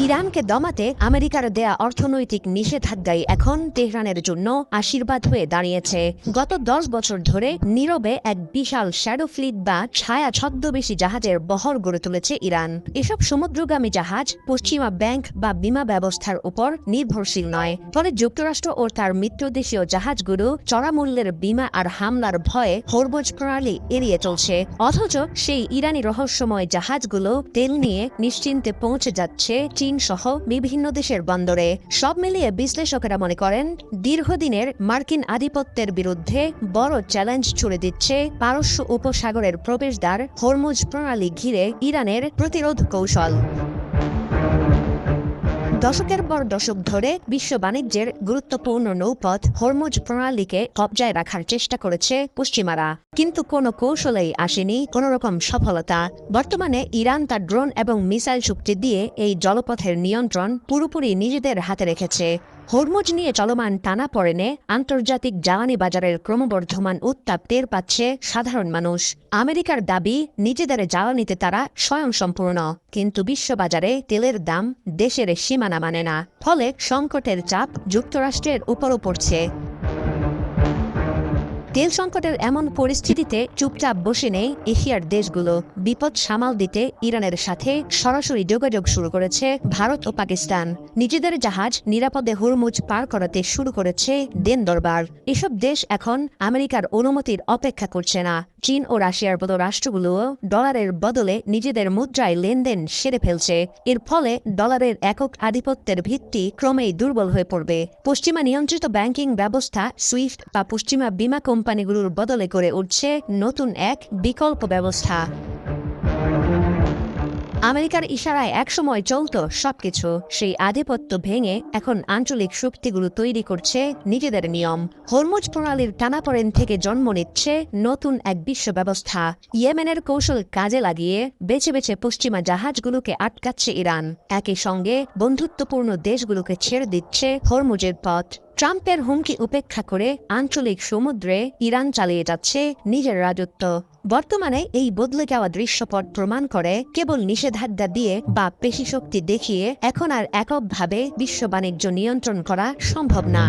ইরানকে দমাতে আমেরিকার দেয়া অর্থনৈতিক নিষেধাজ্ঞাই এখন তেহরানের জন্য আশীর্বাদ হয়ে দাঁড়িয়েছে। গত 10 বছর ধরে নীরবে এক বিশাল শ্যাডো ফ্লিট বা ছায়া ছদ্মবেশী জাহাজের বহর গড়ে তুলেছে ইরান। এসব সমুদ্রগামী জাহাজ পশ্চিমা ব্যাংক বা বিমা ব্যবস্থার উপর নির্ভরশীল নয়। ফলে যুক্তরাষ্ট্র ও তার মিত্রদেশীয় জাহাজগুলো চড়া মূল্যের বিমা আর হামলার ভয়ে হরমুজ প্রণালী এড়িয়ে চলছে। অথচ সেই ইরানি রহস্যময় জাহাজগুলো তেল নিয়ে নিশ্চিন্তে পৌঁছে যাচ্ছে চীন সহ বিভিন্ন দেশের বন্দরে। সব মিলিয়ে বিশ্লেষকেরা মনে করেন, দীর্ঘদিনের মার্কিন আধিপত্যের বিরুদ্ধে বড় চ্যালেঞ্জ ছুড়ে দিচ্ছে পারস্য উপসাগরের প্রবেশদ্বার হরমুজ প্রণালী ঘিরে ইরানের প্রতিরোধ কৌশল। দশকের পর দশক ধরে বিশ্ব বাণিজ্যের গুরুত্বপূর্ণ নৌপথ হরমুজ প্রণালীকে কবজায় রাখার চেষ্টা করেছে পশ্চিমারা, কিন্তু কোনো কৌশলেই আসেনি কোনোরকম সফলতা। বর্তমানে ইরান তার ড্রোন এবং মিসাইল শক্তি দিয়ে এই জলপথের নিয়ন্ত্রণ পুরোপুরি নিজেদের হাতে রেখেছে। হরমুজ নিয়ে চলমান টানাপোড়েনে আন্তর্জাতিক জ্বালানি বাজারের ক্রমবর্ধমান উত্তাপ টের পাচ্ছে সাধারণ মানুষ। আমেরিকার দাবি, নিজেদের জ্বালানিতে তারা স্বয়ংসম্পূর্ণ, কিন্তু বিশ্ববাজারে তেলের দাম দেশের সীমানা মানে না। ফলে সংকটের চাপ যুক্তরাষ্ট্রের উপরও পড়ছে। তেল সংকটের এমন পরিস্থিতিতে চুপচাপ বসে নেই এশিয়ার দেশগুলো। বিপদ সামাল দিতে ইরানের সাথে সরাসরি যোগাযোগ শুরু করেছে ভারত ও পাকিস্তান। নিজেদের জাহাজ নিরাপদে হরমুজ পার করাতে শুরু করেছে দেন দরবার। এসব দেশ এখন আমেরিকার অনুমতির অপেক্ষা করছে না। চীন ও রাশিয়ার মতো রাষ্ট্রগুলোও ডলারের বদলে নিজেদের মুদ্রায় লেনদেন সেরে ফেলছে। এর ফলে ডলারের একক আধিপত্যের ভিত্তি ক্রমেই দুর্বল হয়ে পড়বে। পশ্চিমা নিয়ন্ত্রিত ব্যাংকিং ব্যবস্থা সুইফট বা পশ্চিমা বিমা কোম্পানিগুলোর বদলে করে উঠছে নতুন এক বিকল্প ব্যবস্থা। আমেরিকার ইশারায় একসময় চলত সবকিছু, সেই আধিপত্য ভেঙে এখন আঞ্চলিক শক্তিগুলো তৈরি করছে নিজেদের নিয়ম। হরমুজ প্রণালীর টানাপোড়েন থেকে জন্ম নিচ্ছে নতুন এক বিশ্ব ব্যবস্থা। ইয়েমেনের কৌশল কাজে লাগিয়ে বেছে বেছে পশ্চিমা জাহাজগুলোকে আটকাচ্ছে ইরান। একই সঙ্গে বন্ধুত্বপূর্ণ দেশগুলোকে ছেড়ে দিচ্ছে হরমুজের পথ। ট্রাম্পের হুমকি উপেক্ষা করে আঞ্চলিক সমুদ্রে ইরান চালিয়ে যাচ্ছে নিজের রাজত্ব। বর্তমানে এই বদলে যাওয়া দৃশ্যপট প্রমাণ করে, কেবল নিষেধাজ্ঞা দিয়ে বা পেশি শক্তি দেখিয়ে এখন আর এককভাবে বিশ্ব বাণিজ্য নিয়ন্ত্রণ করা সম্ভব না।